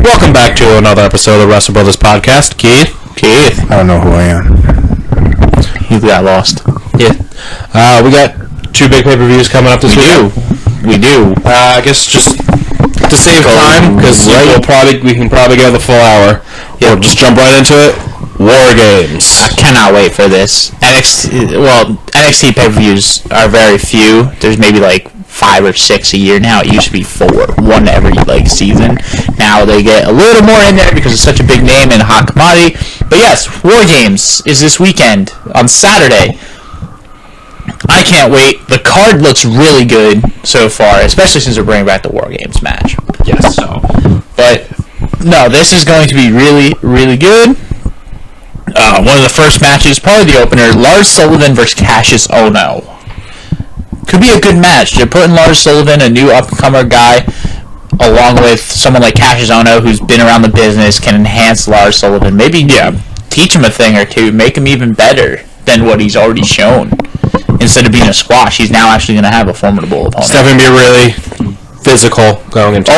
Welcome back to another episode of the Wrestle Brothers podcast. Keith. I don't know who I am. You got lost. Yeah. We got two big pay-per-views coming up this week. We do. I guess just to save time, because we can probably go the full hour. Yeah. We'll just jump right into it. War Games. I cannot wait for this. NXT pay-per-views are very few. There's maybe like 5 or 6 a year now. It used to be 4, one every season. Now they get a little more in there because it's such a big name and a hot commodity. But yes, War Games is this weekend on Saturday. I can't wait. The card looks really good so far, especially since we're bringing back the War Games match. Yes. But no, this is going to be really, really good. One of the first matches, probably the opener, Lars Sullivan versus Cassius Ohno. Could be a good match. They're putting Lars Sullivan, a new up-and-comer guy, along with someone like Cassius Ohno, who's been around the business, can enhance Lars Sullivan. Maybe teach him a thing or two, make him even better than what he's already shown. Instead of being a squash, he's now actually going to have a formidable opponent. It's definitely going to be really physical going into it.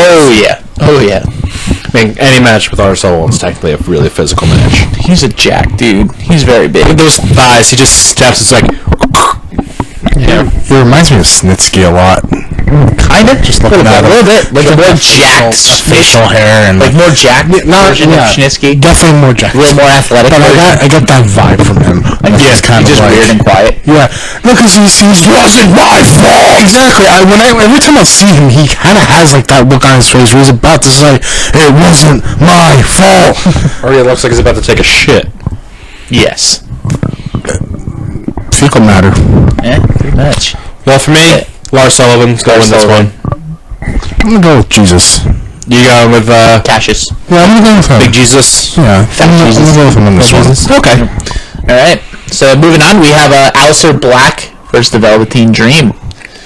Oh, yeah. I mean, any match with Lars Sullivan is technically a really physical match. He's a jack, dude. He's very big. With those thighs, he just steps, it's like... Yeah. He reminds me of Snitsky a lot. Kind of, just looking at a little bit, like more jacked facial hair and like more jacked version of Snitsky. Definitely more jacked, a little more athletic. But I got that vibe from him. He's kind of just like, weird and quiet. Yeah, no, because he wasn't my fault. Exactly. Every time I see him, he kind of has like that look on his face where he's about to say, "It wasn't my fault," or he looks like he's about to take a shit. Yes. Fecal matter. Yeah, pretty much. Well, for me, Lars Sullivan's going to win this one. I'm going to go with Jesus. You going with Cassius? Yeah, I'm going to go with him. Big Jesus? Yeah, I'm going to go with him on this one. Okay. Alright, so moving on, we have Aleister Black versus the Velveteen Dream.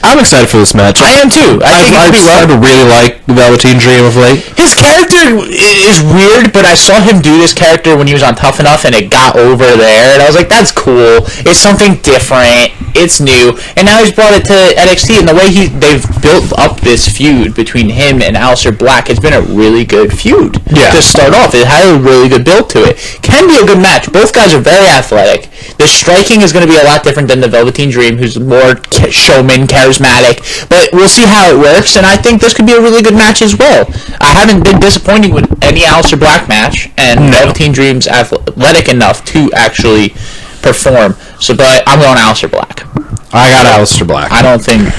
I'm excited for this match. I am too. I've started to really like the Velveteen Dream of late. His character is weird, but I saw him do this character when he was on Tough Enough, and it got over there, and I was like, that's cool. It's something different. It's new. And now he's brought it to NXT, and the way they've built up this feud between him and Aleister Black has been a really good feud. Yeah. To start off, it had a really good build to it. Can be a good match. Both guys are very athletic. The striking is going to be a lot different than the Velveteen Dream, who's more showman, charismatic, but we'll see how it works, and I think this could be a really good match as well. I haven't been disappointed with any Aleister Black match, and Velveteen Dream's athletic enough to actually perform. But I'm going Aleister Black. I got Aleister Black. I don't think...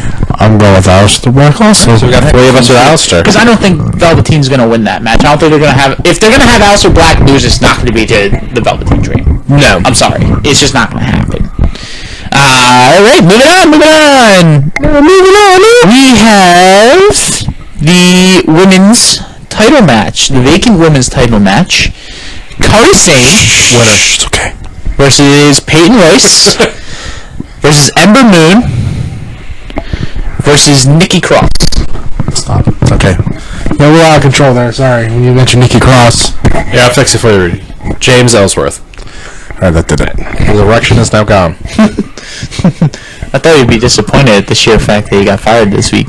I'm going with Aleister Black also. So we got 3 of us with Aleister. Because I don't think Velveteen's going to win that match. I don't think they're going to have... If they're going to have Aleister Black lose, it's not going to be to the Velveteen Dream. No. I'm sorry. It's just not going to happen. Alright, moving on. We have the women's title match. The vacant women's title match. Kairi Sane. Winner. It's okay. Versus Peyton Royce. Versus Ember Moon. Versus Nikki Cross. Stop. It's okay. Yeah, we're out of control there. Sorry. When you mentioned Nikki Cross. Yeah, I'll fix it for you. James Ellsworth. Alright, that did it. His erection is now gone. I thought you'd be disappointed at the sheer fact that he got fired this week.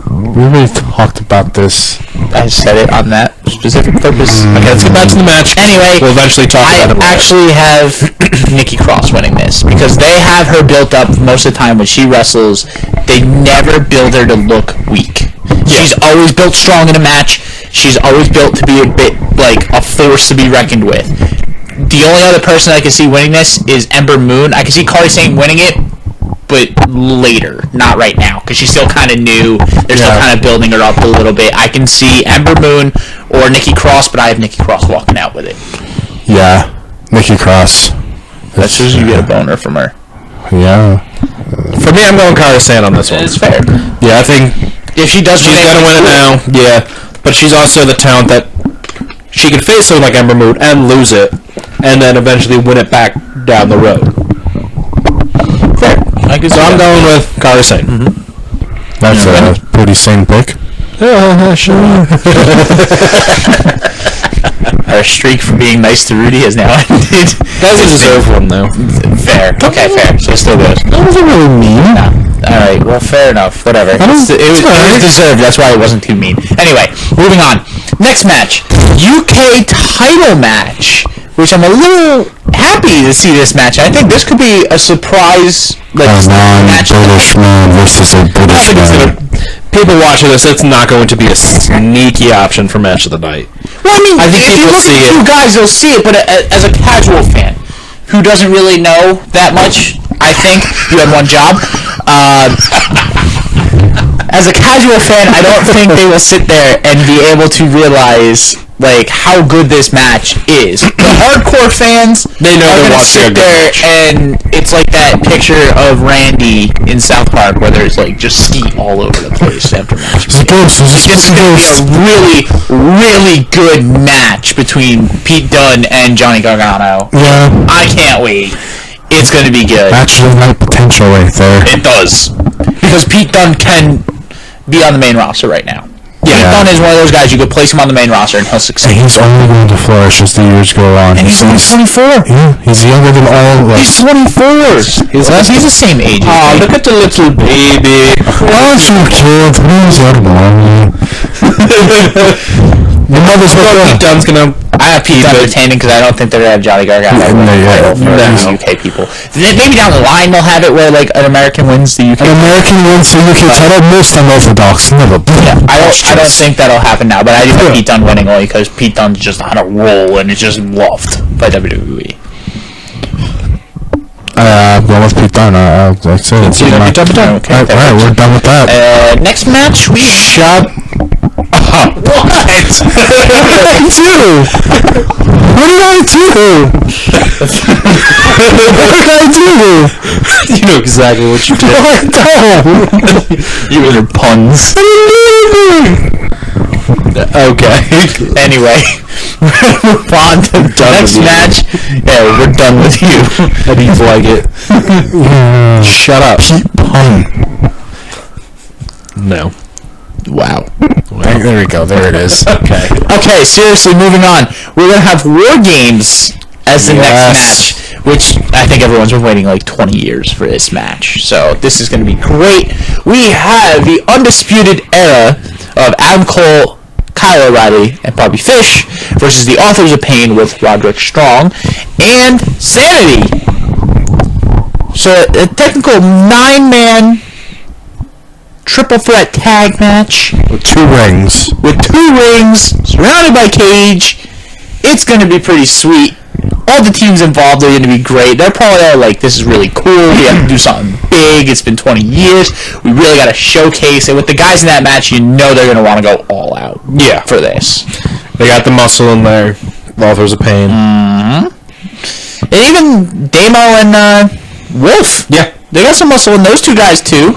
We already talked about this. I said it on that specific purpose. Okay, let's get back to the match. Anyway, we'll eventually talk about it. I actually have Nikki Cross winning this because they have her built up most of the time when she wrestles. They never build her to look weak. Yeah. She's always built strong in a match. She's always built to be a bit like a force to be reckoned with. The only other person I can see winning this is Ember Moon. I can see Kairi Sane winning it, but later, not right now, because she's still kind of new. They're still kind of building her up a little bit. I can see Ember Moon or Nikki Cross, but I have Nikki Cross walking out with it. Yeah, Nikki Cross. That's just you get a boner from her. Yeah. For me, I'm going Kairi Sane on this one. It's fair. Yeah, I think if she does, she's gonna win it now. Yeah, but she's also the talent that she can face someone like Ember Moon and lose it, and then eventually win it back down the road. Fair. So I'm going with Kairi Sane. Mm-hmm. That's a pretty sane pick. Sure. Our streak for being nice to Rudy has now ended. Doesn't deserve one, though. Fair. Okay, fair. So it still goes. That wasn't really mean. No. Alright, well, fair enough. Whatever. It was deserved. That's why it wasn't too mean. Anyway, moving on. Next match. UK title match, which I'm a little happy to see this match. I think this could be a surprise match. British man versus a British man. People watching this, it's not going to be a sneaky option for match of the night. Well, I mean, if you look at the two guys, they'll see it, but as a casual fan who doesn't really know that much, I think you have one job. As a casual fan, I don't think they will sit there and be able to realize how good this match is. The hardcore fans, they know are going to sit there, and it's like that picture of Randy in South Park where there's just skeet all over the place after match. It's going to be a really, really good match between Pete Dunne and Johnny Gargano. Yeah. I can't wait. It's going to be good. Match of the night potential right there. It does. Because Pete Dunne can be on the main roster right now. Yeah. Pete Dunne is one of those guys you could place him on the main roster and he'll succeed. And he's only going to flourish as the years go on. And he's only 24. Yeah, he's younger than all of us. He's 24. He's the same age. Oh, look at the little baby. Aren't you kid? Who's your mom? Your mother's Pete Dunne's gonna. I have Pete Dunne retaining because I don't think they're gonna have Johnny Gargano for these UK people. Maybe down the line they'll have it where an American wins the UK. An American wins the UK title. Most unorthodox. Never. Yeah, I don't think that'll happen now, but I do have Pete Dunne winning only because Pete Dunne's just on a roll and is just loved by WWE. I'm going with Pete Dunne. That's it. Okay, Alright, we're done with that. Next match we Shut up. What? What did I do? What did I do? What did I do? You know exactly what you did. I you and your puns. Okay. Anyway, we're gonna move on to the next match. Yeah, we're done with you. How do you like it? Shut up. Pete Pun. No. Wow. There we go. There it is. Okay, seriously, moving on. We're going to have War Games as the next match, which I think everyone's been waiting 20 years for this match. So this is going to be great. We have the Undisputed Era of Adam Cole, Kyle O'Reilly, and Bobby Fish versus the Authors of Pain with Roderick Strong and Sanity. So a technical 9-man triple threat tag match With two rings, surrounded by cage. It's going to be pretty sweet. All the teams involved are going to be great. They're probably all this is really cool. We have to do something big. It's been 20 years. We really got to showcase it. With the guys in that match, you know they're going to want to go all out for this. They got the muscle in there. Authors of Pain. And even Damo and Wolf. Yeah. They got some muscle in those two guys, too.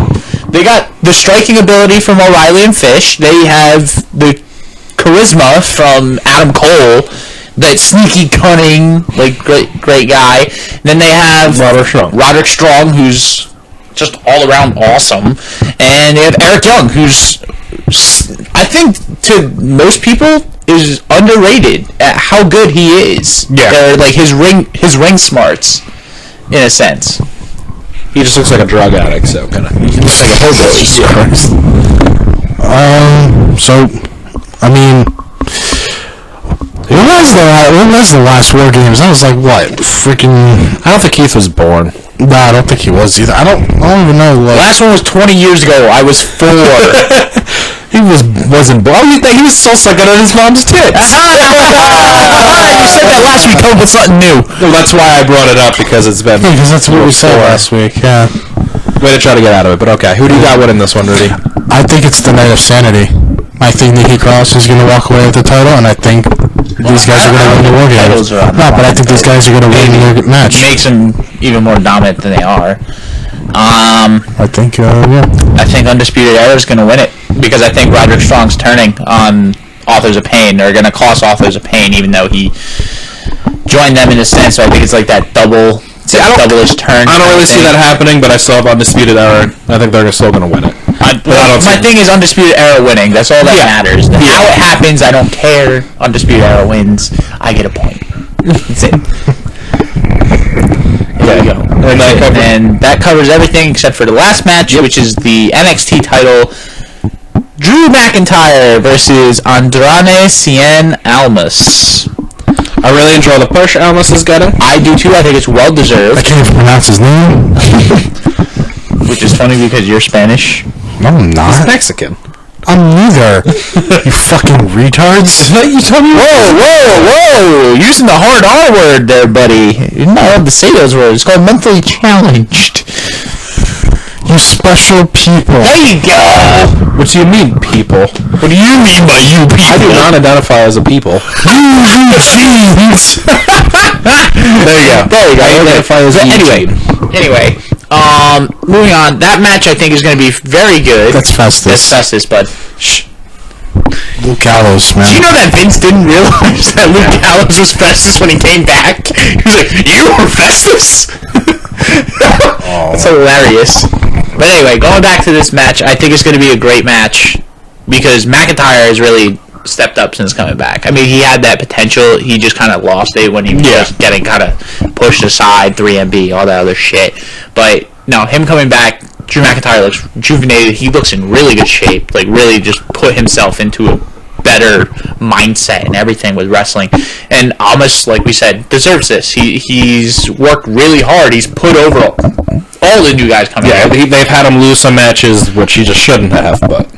They got the striking ability from O'Reilly and Fish. They have the charisma from Adam Cole, that sneaky, cunning, great guy. Then they have Roderick Strong, who's just all around awesome. And they have Eric Young, who's, I think, to most people, is underrated at how good he is. Yeah. His ring smarts, in a sense. He just looks like a drug addict, so kind of. He looks like a hobo. So, I mean, when was the last War Games? That was what? Freaking. I don't think Keith was born. No, I don't think he was either. I don't even know. Last one was 20 years ago. I was 4. He wasn't born. He was still sucking on his mom's tits. You said that last week. Come up with something new. Well, that's why I brought it up, because it's been. Because that's what we said last week. Yeah. Way to try to get out of it, but okay. Who do you got winning this one, Rudy? I think it's the Night of Sanity. I think Nikki Cross is going to walk away with the title, and I think these guys are going to win the War Games. No, but I think these guys are going to win the match. Makes them even more dominant than they are. I think, yeah. I think Undisputed Era is going to win it, because I think Roderick Strong's turning on Authors of Pain. They're going to cost Authors of Pain, even though he joined them in a sense. So I think it's that double. Double-ish turn. I don't really see that happening, but I still have Undisputed Era. I think they're still going to win it. My thing is Undisputed Era winning. That's all that matters. How it happens, I don't care. Undisputed Era wins. I get a point. That's it. There you go. And that covers everything except for the last match, which is the NXT title. Drew McIntyre versus Andrade Cien Almas. I really enjoy the push Almas is getting. I do too. I think it's well deserved. I can't even pronounce his name. Which is funny because you're Spanish. No, I'm not. He's Mexican. I'm neither. You fucking retards. You told me. Whoa! Using the hard R word there, buddy. You're not allowed to say those words. It's called mentally challenged. You special people. There you go. What do you mean, people? What do you mean by you people? I do not identify as a people. Eugenes. There you go. I identify as Anyway, moving on. That match I think is going to be very good. That's Festus. That's Festus, bud. Shh. Luke Gallows, man. Do you know that Vince didn't realize that Luke Gallows was Festus when he came back? He was like, "You were Festus?" It's hilarious. But anyway, going back to this match, I think it's going to be a great match because McIntyre has really stepped up since coming back. I mean, he had that potential. He just kind of lost it when he was getting kind of pushed aside, 3MB, all that other shit. But no, him coming back, Drew McIntyre looks rejuvenated. He looks in really good shape. Like, really just put himself into a better mindset and everything with wrestling. And Almas, like we said, deserves this. He's worked really hard. He's put over all the new guys coming out. They've had him lose some matches, which he just shouldn't have, but...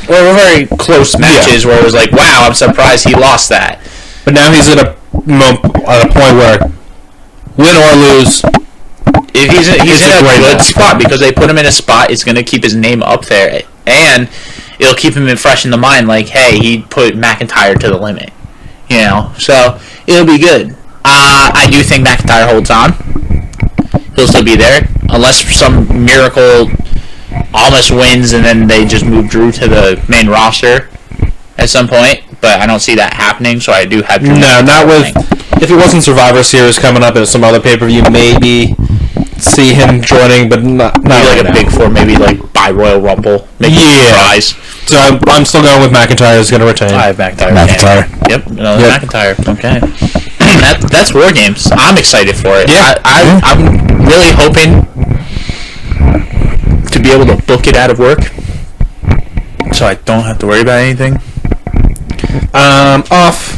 Well, very close matches where it was like, wow, I'm surprised he lost that. But now he's at a point where, win or lose, if he's in a good spot, because they put him in a spot, it's going to keep his name up there, and it'll keep him fresh in the mind, like, hey, he put McIntyre to the limit, you know, so it'll be good. I do think McIntyre holds on. He'll still be there, unless for some miracle Almas wins and then they just move Drew to the main roster at some point, but I don't see that happening, so I do have Drew. No, not with... If it wasn't Survivor Series coming up at some other pay-per-view, maybe see him joining, but not maybe right like a big four, maybe like by Royal Rumble, maybe surprise. So I'm still going with McIntyre is going to retain. I have McIntyre. Yep, McIntyre. Okay. That's War Games. I'm excited for it. Yeah. I'm really hoping to be able to book it out of work, so I don't have to worry about anything. Off.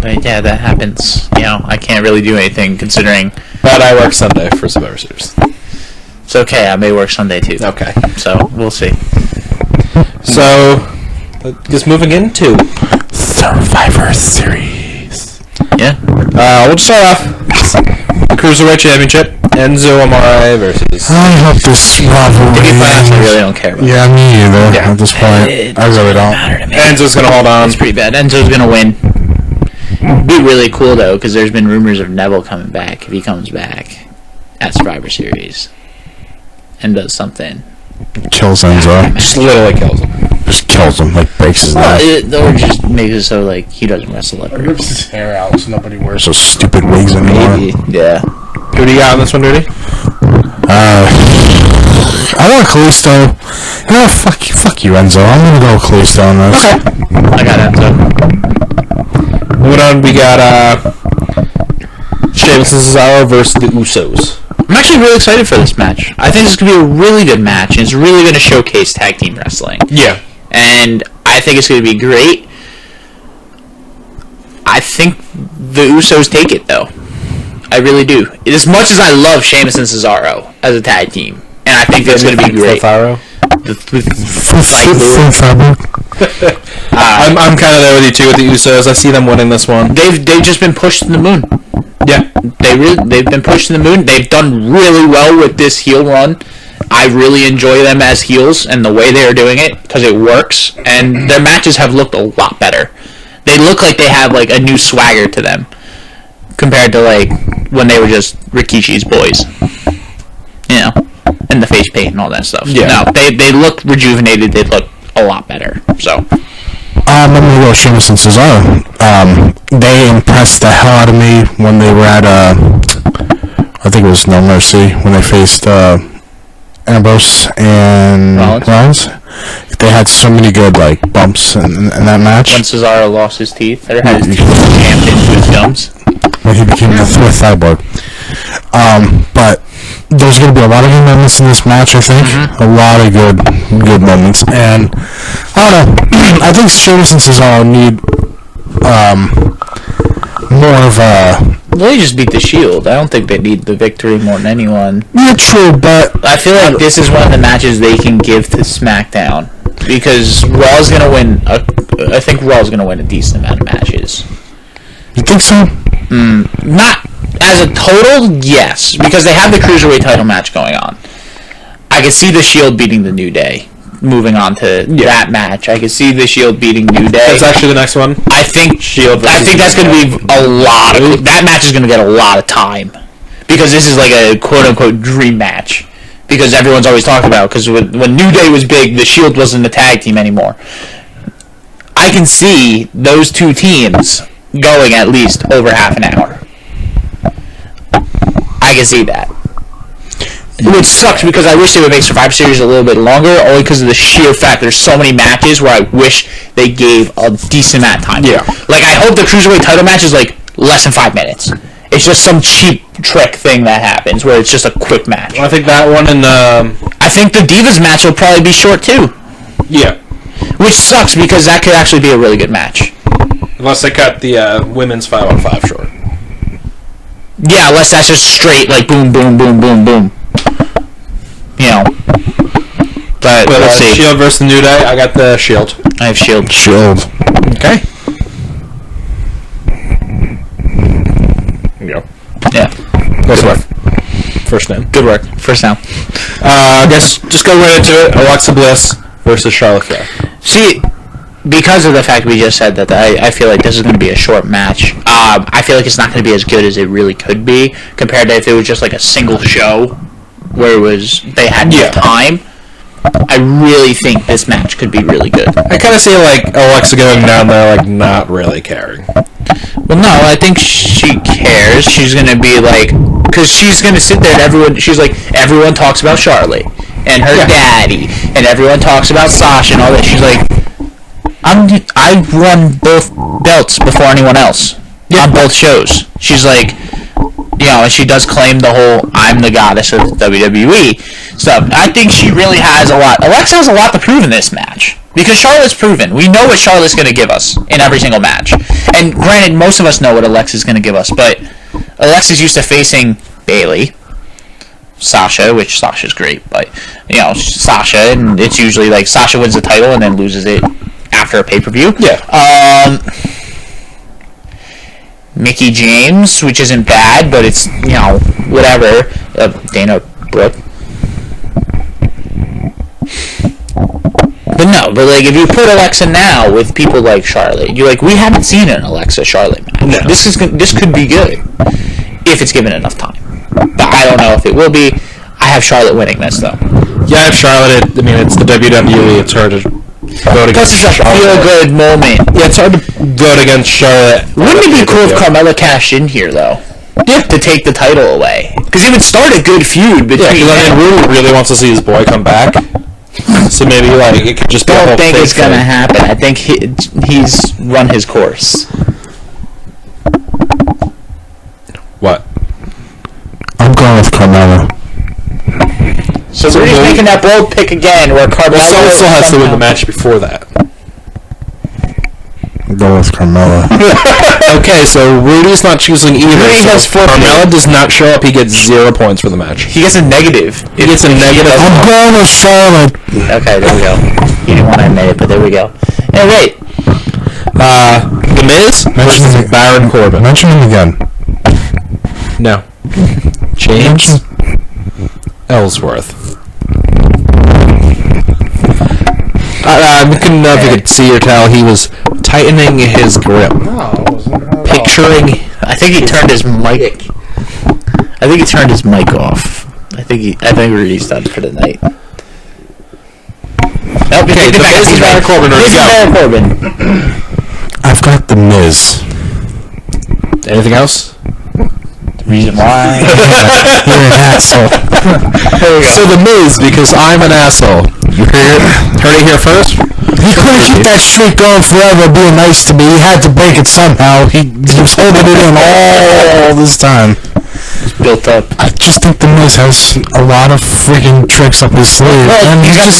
But yeah, that happens. You know, I can't really do anything considering. But I work Sunday for Survivor Series. It's okay. I may work Sunday too. Okay. So we'll see. So, just moving into Survivor Series. Yeah. We'll just start off. The Cruiserweight Championship. Enzo Amore versus... I hope this rivalry... To be honest, I really don't care about Yeah, me either. Yeah. At this point, I really don't. Enzo's going to hold on. It's pretty bad. Enzo's going to win. It'd be really cool, though, because there's been rumors of Neville coming back, if he comes back at Survivor Series and does something. Kills Enzo. Just literally kills him. Just kills him, like breaks his neck. Or just makes it so, like, he doesn't wrestle ever. Rips his hair out so nobody wears those stupid wigs anymore. Maybe, yeah. Who do you got on this one, Dirty? I want Kalisto. You know, fuck you, Enzo. I'm gonna go with Kalisto on this. Okay. I got Enzo. Moving on, we got Sheamus and Cesaro versus the Usos. I'm actually really excited for this match. I think this is going to be a really good match, and it's really going to showcase tag team wrestling. Yeah. And I think it's going to be great. I think the Usos take it, though. I really do. As much as I love Sheamus and Cesaro as a tag team, and I think that's going to be great. Cesaro? I'm kind of there with you too with the Usos. I see them winning this one. They've just been pushed to the moon. Yeah, they've been pushed to the moon. They've done really well with this heel run. I really enjoy them as heels and the way they are doing it because it works. And their matches have looked a lot better. They look like they have like a new swagger to them compared to like when they were just Rikishi's boys. You know, and the face paint and all that stuff. Yeah. No, they look rejuvenated. They look a lot better. So. I'm gonna go Sheamus and Cesaro. They impressed the hell out of me when they were at I think it was No Mercy when they faced Ambrose and Rollins. They had so many good like bumps in that match. When Cesaro lost his teeth or had his teeth jammed into his gums. When he became the fourth cyborg. But there's going to be a lot of good moments in this match, I think. A lot of good moments. And, I don't know, I think Sheamus and Cesaro need more of a... They just beat the Shield. I don't think they need the victory more than anyone. Yeah, true, but... I feel like this is one of the matches they can give to SmackDown. Because Raw's going to win... I think Raw's going to win a decent amount of matches. You think so? Not as a total, yes. Because they have the Cruiserweight title match going on. I could see the Shield beating the New Day. Moving on to that match, I could see the Shield beating New Day. That's actually the next one. I think Shield. I think that's going to be a lot of... That match is going to get a lot of time. Because this is like a quote-unquote dream match. Because everyone's always talking about... Because when New Day was big, the Shield wasn't a tag team anymore. I can see those two teams going at least over half an hour. I can see that. Which sucks because I wish they would make Survivor Series a little bit longer, only because of the sheer fact there's so many matches where I wish they gave a decent amount of time. Yeah. Like, I hope the Cruiserweight title match is, like, less than 5 minutes. It's just some cheap trick thing that happens where it's just a quick match. Well, I think that one and I think the Divas match will probably be short, too. Yeah. Which sucks because that could actually be a really good match. Unless they cut the women's 5-on-5 short. Yeah, unless that's just straight, like, boom, boom, boom, boom, boom. You know. But we'll see. Shield versus the New Day. I got the Shield. I have Shield. Okay. There you go. Yeah. Good work. First name. Good work. First down. I guess just go right into it. Alexa Bliss versus Charlotte Flair. See, because of the fact we just said that, I feel like this is going to be a short match. I feel like it's not going to be as good as it really could be compared to if it was just like a single show where they had more time. I really think this match could be really good. I kind of see like Alexa going down there like not really caring. Well, no, I think she cares. She's going to be like, because she's going to sit there and everyone talks about Charlotte and her daddy, and everyone talks about Sasha and all that. She's like, I won both belts before anyone else on both shows. She's like, you know, and she does claim the whole I'm the goddess of WWE stuff. I think she really has a lot. Alexa has a lot to prove in this match. Because Charlotte's proven. We know what Charlotte's going to give us in every single match. And granted, most of us know what Alexa's going to give us, but Alexa's used to facing Bayley, Sasha, which Sasha's great, but, you know, Sasha, and it's usually like Sasha wins the title and then loses it after a pay-per-view. Yeah. Mickey James, which isn't bad, but it's, you know, whatever. Dana Brooke. But no, but like if you put Alexa now with people like Charlotte, you're like, we haven't seen an Alexa Charlotte match. No. This could be good if it's given enough time. But I don't know if it will be. I have Charlotte winning this though. Yeah, I have Charlotte. I mean, it's the WWE. It's hard to vote against. Plus, it's a feel-good moment. Yeah, it's hard to vote against Charlotte. Wouldn't it be cool if Carmella cashed in here though? Yeah, to take the title away. Because it would start a good feud between. Yeah, because I mean, Rue really wants to see his boy come back. So maybe like it could just. Don't think it's gonna happen. I think he's run his course. What? I'm going with Carmella. So we're just making that bold pick again, where Carmella still has to win the match before that. I'm going with Carmella. Okay, so Rudy's not choosing either. Rudy has 4. Carmella does not show up. He gets 0 points for the match. He gets a negative. He gets a negative. I'm going with Charlotte. Okay, there we go. You didn't want to admit it, but there we go. Hey, wait. The Miz versus Baron Corbin. Mention him again. No. James Ellsworth. I couldn't know if you could see or tell. He was tightening his grip. Picturing. I think he turned his mic. I think he turned his mic off. I think Rudy's done for the night. Nope, okay, the Miz is Baron Corbin. Baron Corbin. I've got the Miz. Anything else? Reason why? You're an asshole. So the Miz, because I'm an asshole. You heard it here first? He couldn't keep that streak going forever being nice to me. He had to break it somehow. He was holding it in all this time. built up. I just think The Miz has a lot of freaking tricks up his sleeve, and he does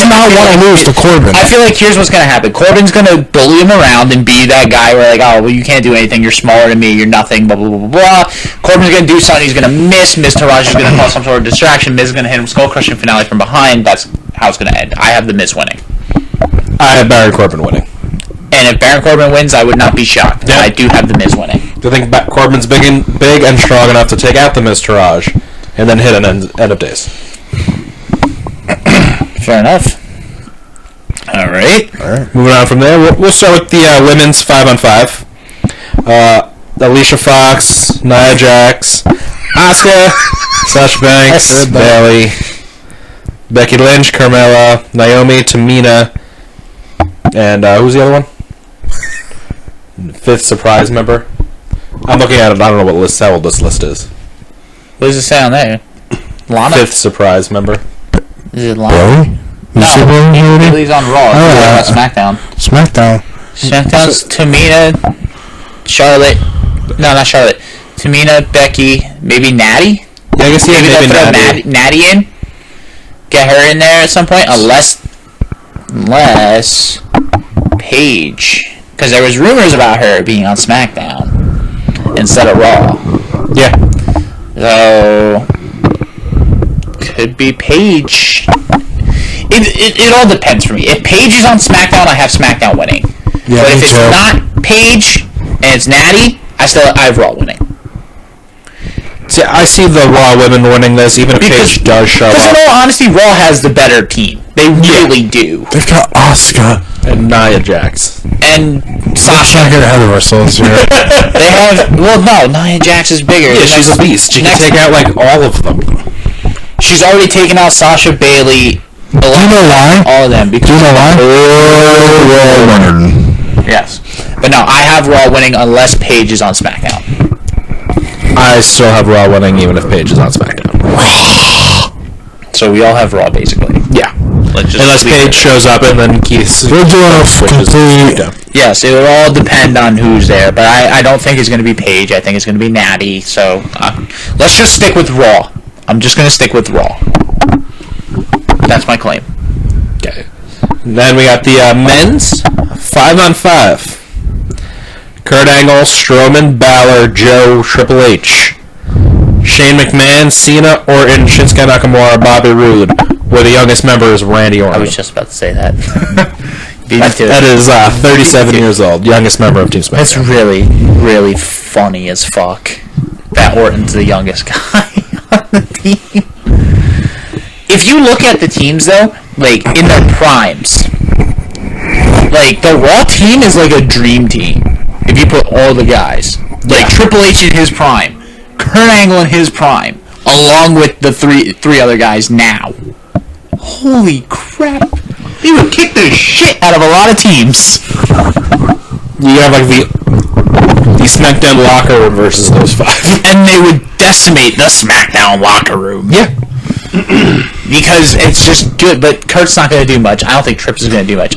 not want to lose to Corbin. I feel like here's what's gonna happen. Corbin's gonna bully him around and be that guy where like, oh, well, you can't do anything. You're smaller than me. You're nothing. Blah blah blah blah. Corbin's gonna do something. He's gonna miss. Miz Taraj is gonna cause some sort of distraction. Miz is gonna hit him skull crushing finale from behind. That's how it's gonna end. I have The Miz winning. I have Baron Corbin winning. And if Baron Corbin wins, I would not be shocked. Yeah. I do have The Miz winning. Do you think Corbin's big and strong enough to take out the Miz Taraj and then hit an end of days? Fair enough. All right. Moving on from there, we'll start with the women's 5-on-5. Alicia Fox, Nia Jax, Asuka, Sasha Banks, Bayley, Becky Lynch, Carmella, Naomi, Tamina, and who's the other one? Fifth surprise member. I'm looking at it. I don't know how old this list is. What does it say on there? Lana? Fifth surprise member. Is it Lana? No, Bayley's on Raw. SmackDown. SmackDown's Tamina, Charlotte. No, not Charlotte. Tamina, Becky, maybe Natty? Yeah, I guess maybe throw Natty in. Get her in there at some point, unless Paige. Because there was rumors about her being on SmackDown instead of Raw. Yeah. So, could be Paige. It all depends for me. If Paige is on SmackDown, I have SmackDown winning. Yeah, but if it's not Paige and it's Natty, I have Raw winning. See, I see the Raw women winning this, even if Paige does show up. Because in all honesty, Raw has the better team. They really do. They've got Asuka and Nia Jax and Sasha. Let's not get ahead of ourselves here. They have Nia Jax is bigger. Yeah, she's a beast. She can take out like all of them. She's already taken out Sasha, Bayley. Do you know why? All of them. Do you know why? Yes, but no, I have Raw winning unless Paige is on SmackDown. I still have Raw winning even if Paige is on SmackDown. So we all have Raw, basically. Yeah. Unless Paige shows up and then Keith... We're doing a complete... Yes, it will all depend on who's there, but I don't think it's going to be Paige. I think it's going to be Natty, so let's just stick with Raw. I'm just going to stick with Raw. That's my claim. Okay. Then we got the men's 5-on-5. Kurt Angle, Strowman, Balor, Joe, Triple H, Shane McMahon, Cena, Orton, Shinsuke Nakamura, Bobby Roode, where the youngest member is Randy Orton. I was just about to say that. That is 37 years old, youngest member of Team SmackDown. That's really, really funny as fuck. That Orton's the youngest guy on the team. If you look at the teams, though, like, in their primes, like, the Raw team is like a dream team. If you put all the guys. Like, Triple H in his prime, Kurt Angle in his prime, along with the three other guys now. Holy crap. They would kick the shit out of a lot of teams. You have, like, the SmackDown locker room versus those five. And they would decimate the SmackDown locker room. Yeah. Because it's just good, but Kurt's not going to do much. I don't think Trips is going to do much.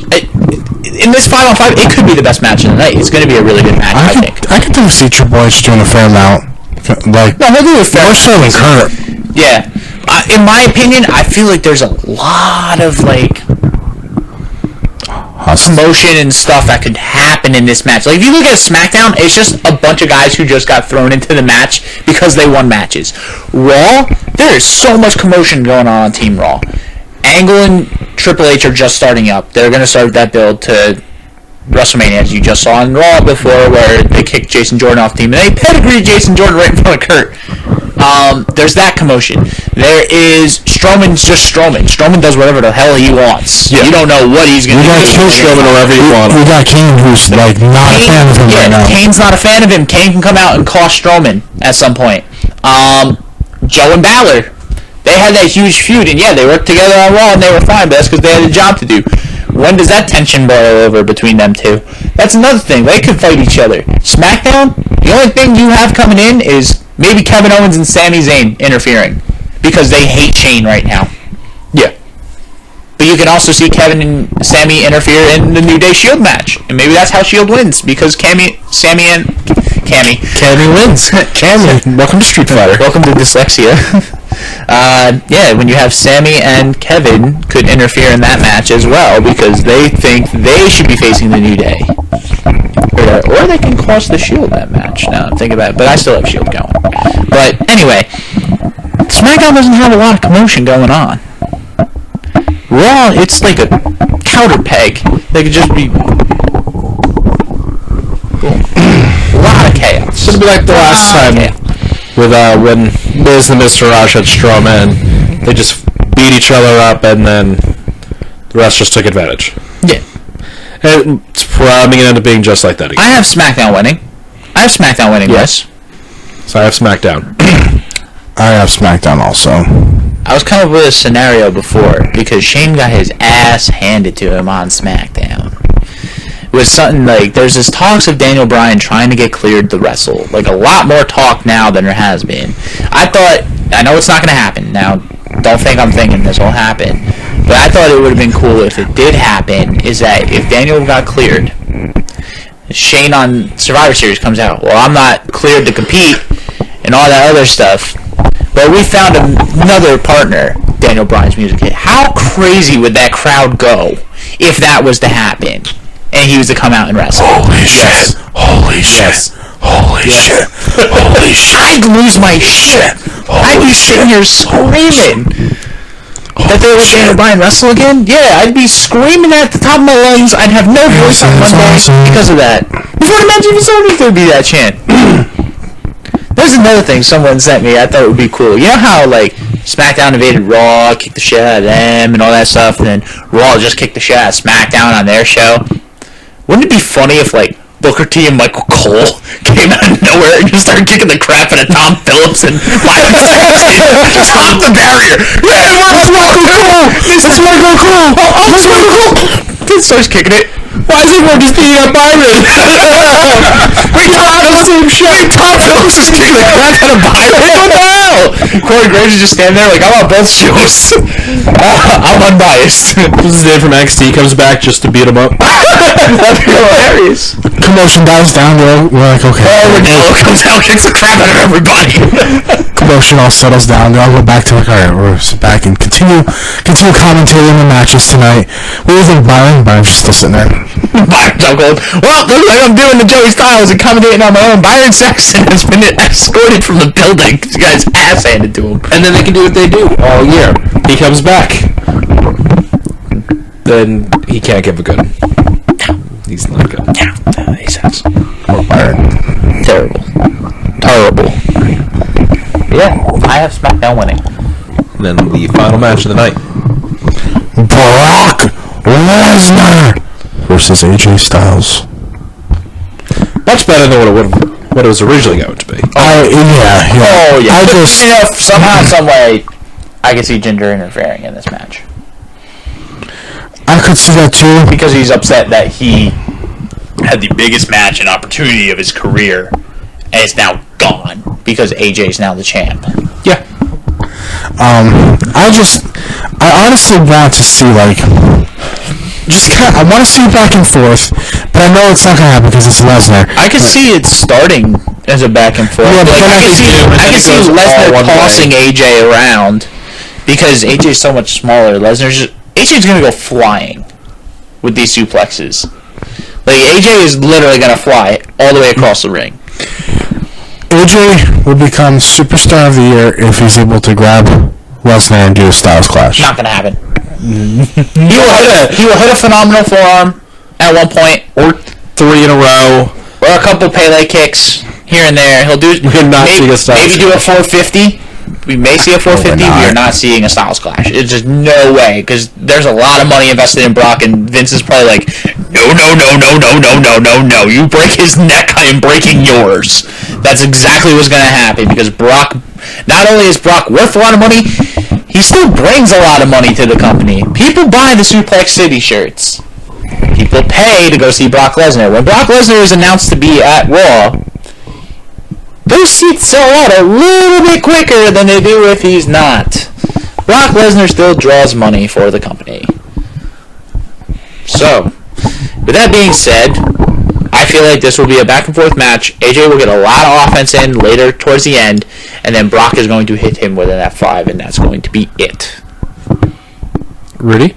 In this 5-on-5, it could be the best match of the night. It's going to be a really good match, I think. I could see Triple H doing a fair amount. Like, no, he'll do a fair more so than Kurt. Yeah. In my opinion, I feel like there's a lot of, like, promotion and stuff that could happen in this match. Like, if you look at SmackDown, it's just a bunch of guys who just got thrown into the match because they won matches. Raw, there is so much commotion going on Team Raw. Angle and Triple H are just starting up. They're going to start that build to WrestleMania, as you just saw on Raw before, where they kicked Jason Jordan off the team, and they pedigreed Jason Jordan right in front of Kurt. There's that commotion. There is Strowman's just Strowman. Strowman does whatever the hell he wants. Yeah. You don't know what he's going to do. We got King Strowman wherever you want. We got Kane, who's like not a fan of him right now. Kane's not a fan of him. Kane can come out and cost Strowman at some point. Joe and Balor, they had that huge feud, and yeah, they worked together on Raw, and they were fine, but that's because they had a job to do. When does that tension boil over between them two? That's another thing. They could fight each other. SmackDown, the only thing you have coming in is maybe Kevin Owens and Sami Zayn interfering because they hate Shane right now. Yeah. But you can also see Kevin and Sami interfere in the New Day Shield match. And maybe that's how Shield wins, because Cammy wins. Cammy, welcome to Street Fighter. Welcome to dyslexia. When you have Sami and Kevin could interfere in that match as well, because they think they should be facing the New Day. Or they can cost the Shield that match. Now I'm thinking about it, but I still have Shield going. But anyway, SmackDown doesn't have a lot of commotion going on. Raw, it's like a counter peg. They could just be boom. A lot of chaos. It'll be like the last time with when Miz and Mr. Raj had Strowman. They just beat each other up, and then the rest just took advantage. Yeah. And it's probably going to end up being just like that again. I have SmackDown winning. Yes. So I have SmackDown. I have SmackDown also. I was coming up with a scenario before, because Shane got his ass handed to him on SmackDown. It was something like, there's this talks of Daniel Bryan trying to get cleared to wrestle. Like, a lot more talk now than there has been. I know it's not going to happen. Now, don't think I'm thinking this will happen. But I thought it would have been cool if it did happen, is that if Daniel got cleared, Shane on Survivor Series comes out, well, I'm not cleared to compete, and all that other stuff. But we found another partner, Daniel Bryan's music hit. How crazy would that crowd go if that was to happen and he was to come out and wrestle? Holy shit. Holy shit. Holy shit. Holy shit. I'd lose my shit. I'd be sitting here screaming that they would Daniel Bryan wrestle again. Yeah, I'd be screaming at the top of my lungs. I'd have no voice on Monday because of that. Before the match even started, there'd be that chant. There's another thing someone sent me I thought would be cool. You know how, like, SmackDown invaded Raw, kicked the shit out of them, and all that stuff, and then Raw just kicked the shit out of SmackDown on their show? Wouldn't it be funny if, like, Booker T and Michael Cole came out of nowhere and just started kicking the crap out of Tom Phillips and Byron Saxton? Stop the barrier! Yeah, let's Michael Cole! It's Michael Cole! Let's Michael Cole! He starts kicking it. Why is everyone just beating up Byron? Tom Phillips is kicking the crap out of Byron. What the hell? Corey Graves is just standing there like, I'm on both shows. I'm unbiased. This is Dave from NXT comes back just to beat him up. That'd be hilarious. Commotion dies down. We're like, okay. Ranallo comes out, kicks the crap out of everybody. Commotion all settles down. They all go back to like, alright, we're back and continue commentating the matches tonight. What do you think, Byron? Byron's just still sitting there. Byron's all gold. Well, looks like I'm doing the Joey Styles and commentating on my own. Byron Saxton has been escorted from the building because he got his ass handed to him. And then they can do what they do all year. He comes back. Then he can't give a good. He's not good. Yeah, he sucks. Poor Byron. Terrible. Yeah, I have SmackDown winning. And then the final match of the night. Brock Lesnar versus AJ Styles. Much better than what it was originally going to be. Yeah. Oh, yeah. Somehow, some way, I could see Jinder interfering in this match. I could see that too. Because he's upset that he had the biggest match and opportunity of his career, and it's now gone because AJ's now the champ. Yeah. I honestly want to see, like, I want to see back and forth, but I know it's not going to happen because it's Lesnar. I can see it starting as a back and forth. Yeah, but like, I can see Lesnar tossing AJ around because AJ's so much smaller. AJ's going to go flying with these suplexes. Like, AJ is literally going to fly all the way across the ring. AJ will become Superstar of the Year if he's able to grab Lesnar and do a Styles Clash. Not going to happen. He will hit a phenomenal forearm at one point. Or 3 in a row. Or a couple Pele kicks here and there. He'll do maybe do a 450. We may see a 450. We are not seeing a Styles Clash. It's just no way, because there's a lot of money invested in Brock, and Vince is probably like, no. You break his neck, I am breaking yours. That's exactly what's going to happen, because Brock, not only is Brock worth a lot of money, he still brings a lot of money to the company. People buy the Suplex City shirts. People pay to go see Brock Lesnar. When Brock Lesnar is announced to be at Raw, those seats sell out a little bit quicker than they do if he's not. Brock Lesnar still draws money for the company. So, with that being said, I feel like this will be a back and forth match. AJ will get a lot of offense in later towards the end, and then Brock is going to hit him with an F5, and that's going to be it. Rudy?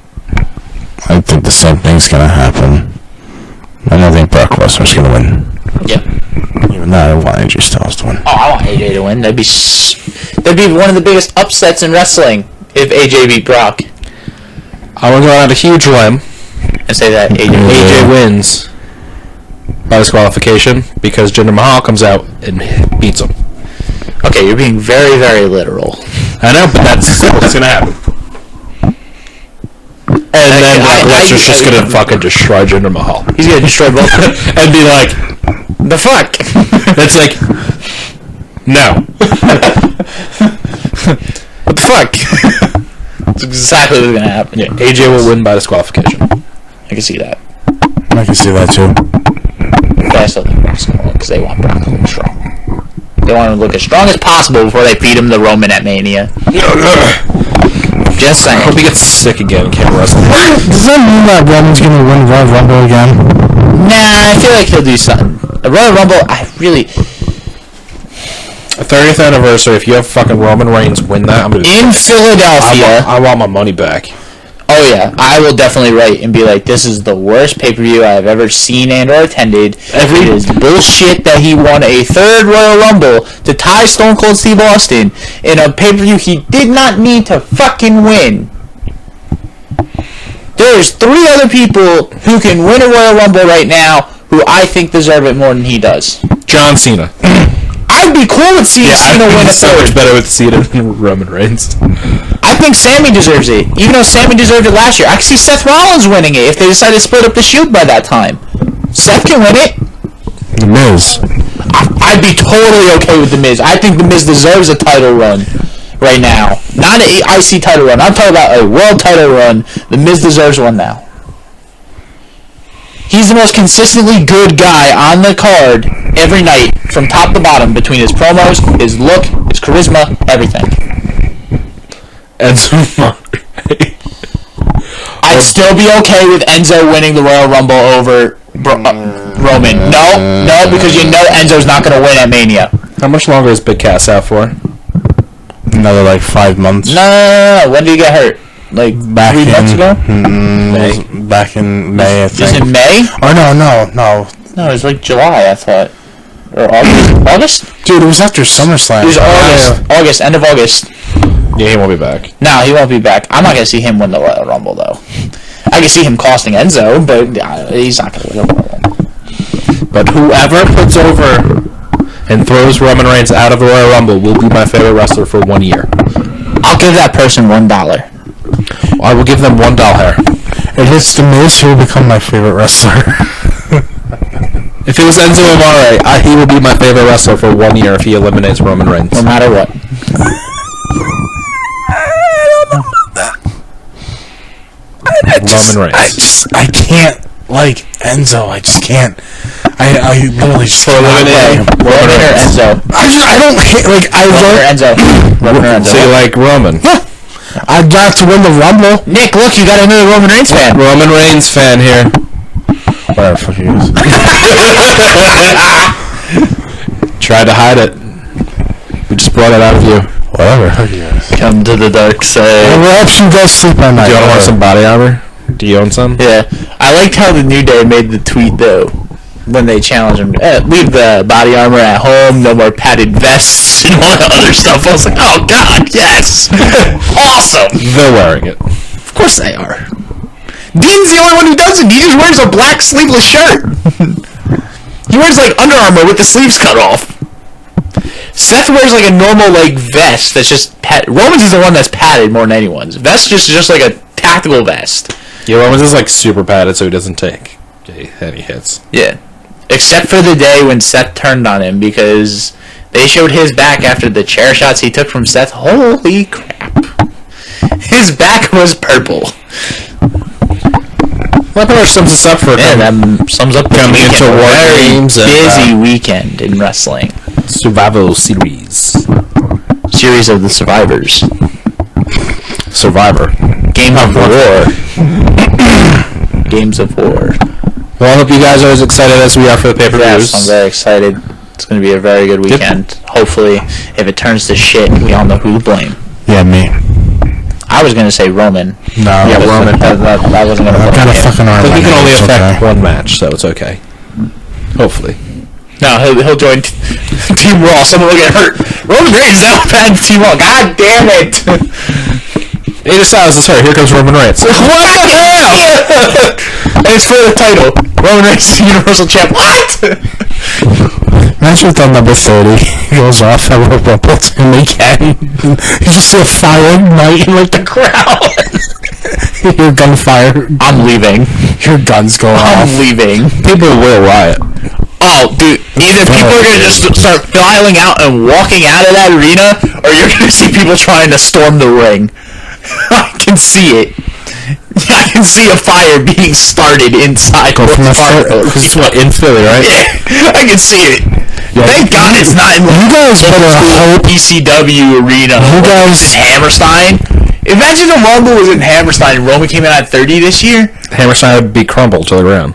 I think the same thing's going to happen. I don't think Brock Lesnar's going to win. Yeah. Even though I want AJ Styles to win. Oh, I want AJ to win. That'd be one of the biggest upsets in wrestling if AJ beat Brock. I will go on a huge limb And say that AJ wins by disqualification because Jinder Mahal comes out and beats him. Okay, you're being very, very literal. I know, but that's what's going to happen. And then Brock Lesnar's just going to fucking destroy Jinder Mahal. He's going to destroy both of them. And be like, The fuck? It's like, no. What the fuck? That's exactly what's going to happen. Yeah, AJ will win by disqualification. I can see that. I can see that too. But I still think Brock's going to win because they want Brock to look strong. They want him to look as strong as possible before they feed him the Roman at Mania. Just saying. I hope he gets sick again and can't wrestle. Does that mean that Roman's going to win Royal Rumble again? Nah, I feel like he'll do something. A Royal Rumble, A 30th anniversary, if you have fucking Roman Reigns win that, I'm going to... In Philadelphia... I want my money back. Oh yeah, I will definitely write and be like, this is the worst pay-per-view I've ever seen and or attended. It is bullshit that he won a third Royal Rumble to tie Stone Cold Steve Austin in a pay-per-view he did not need to fucking win. There's 3 other people who can win a Royal Rumble right now who I think deserve it more than he does. John Cena. I'd be cool with seeing Cena win a so third. much better with Cena than Roman Reigns. I think Sammy deserves it. Even though Sammy deserved it last year. I can see Seth Rollins winning it if they decide to split up the Shield by that time. Seth can win it. The Miz. I'd be totally okay with The Miz. I think The Miz deserves a title run right now. Not an IC title run. I'm talking about a world title run. The Miz deserves one now. He's the most consistently good guy on the card every night from top to bottom between his promos, his look, his charisma, everything. Enzo. I'd still be okay with Enzo winning the Royal Rumble over Roman. No, because you know Enzo's not going to win at Mania. How much longer is Big Cass out for? Another like 5 months. No. When did he get hurt? Like back 3 months ago? May. Back in May, I think. Is it May? Oh, no. No, it was like July, I thought. Or August? Dude, it was after SummerSlam. It was August, end of August. Yeah, he won't be back. No, he won't be back. I'm not going to see him win the Royal Rumble, though. I can see him costing Enzo, but he's not going to win the Royal Rumble. But whoever puts over and throws Roman Reigns out of the Royal Rumble will be my favorite wrestler for 1 year. I'll give that person $1. I will give them $1. If it's The Miz, he will become my favorite wrestler. If it was Enzo Amore, he will be my favorite wrestler for 1 year if he eliminates Roman Reigns. No matter what. Roman Reigns. I can't like Enzo. I just can't. I literally just For eliminating Roman or Enzo? I don't hate like Roman or Enzo? Roman or Enzo? So you like Roman? I'd like to win the Rumble. Nick, look, you got another Roman Reigns fan. Roman Reigns fan here. Whatever, fuck you guys. Tried to hide it. We just brought it out of you. Whatever, fuck you guys. Come to the dark side. What helps you go sleep at night? Do you want some body armor? Do you own some? Yeah, I liked how the New Day made the tweet though when they challenged him. Leave the body armor at home. No more padded vests and all that other stuff. I was like, oh god, yes, awesome. They're wearing it. Of course they are. Dean's the only one who doesn't. He just wears a black sleeveless shirt. He wears like Under Armour with the sleeves cut off. Seth wears like a normal like vest that's just padded. Roman's is the one that's padded more than anyone's. Vest just like a tactical vest. Yeah, Roman's is like super padded so he doesn't take any hits. Yeah. Except for the day when Seth turned on him because they showed his back after the chair shots he took from Seth. Holy crap. His back was purple. Well, that pretty much sums us up for that sums up the coming weekend. into War Games and busy weekend in wrestling. Survival Series. Series of the Survivors. Survivor. Game of the War. Games of War. Well, I hope you guys are as excited as we are for the pay-per-views. Yes, I'm very excited. It's going to be a very good weekend. Hopefully, if it turns to shit, we all know who to blame. Yeah, me. I was going to say Roman. No, Yeah, Roman. That wasn't going to I've got a fucking arm. But he can only It's affect okay. one match, so it's okay. Hopefully. No, he'll join Team Raw. Someone will get hurt. Roman Reigns now back to Team Raw. God damn it! AJ Styles is hurt. Here comes Roman Reigns. What the hell? And it's for the title. Roman Reigns, Universal Champ. What? Imagine with number 30, he goes off at Royal Rumble and again. You just see a fire igniting like the crowd. Your gunfire. I'm leaving. Your guns go I'm off. leaving. People will riot. Oh, dude, either people are going to just start filing out and walking out of that arena, or you're going to see people trying to storm the ring. I can see it. I can see a fire being started inside. Go from the This is what, in Philly, right? Yeah, I can see it. Yeah, Thank God it's not in the You guys better hope. ECW arena. You guys. In Hammerstein. Imagine the Rumble was in Hammerstein and Roman came in at 30 this year. Hammerstein would be crumbled to the ground.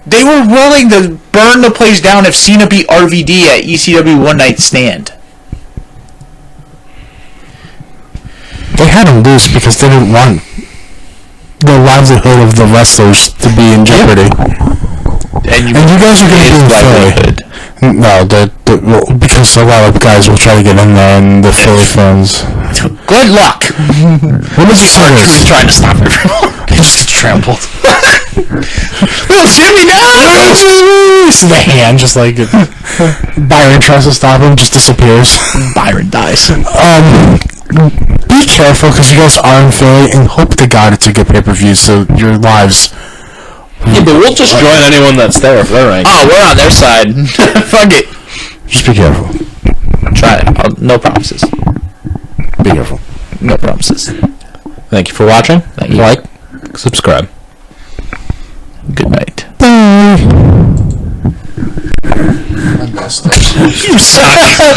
They were willing to burn the place down if Cena beat RVD at ECW One Night Stand. They had him lose because they didn't want the livelihood of the wrestlers to be in jeopardy. And you guys are going to be in Philly. No, well, because a lot of guys will try to get in there and the Philly fans. Good luck. What was the Truly trying to stop everyone. They just get trampled. Little Jimmy now! So the hand just like Byron tries to stop him, just disappears. Byron dies. Be careful because you guys are in Philly and hope to God it's a good pay-per-view so your lives. Yeah, but we'll just join anyone that's there if they're angry. Oh, we're on their side. Fuck it. Just be careful. Try it. No promises. Be careful. No promises. Thank you for watching. Thank you. Like, subscribe. Good night. Bye. You suck.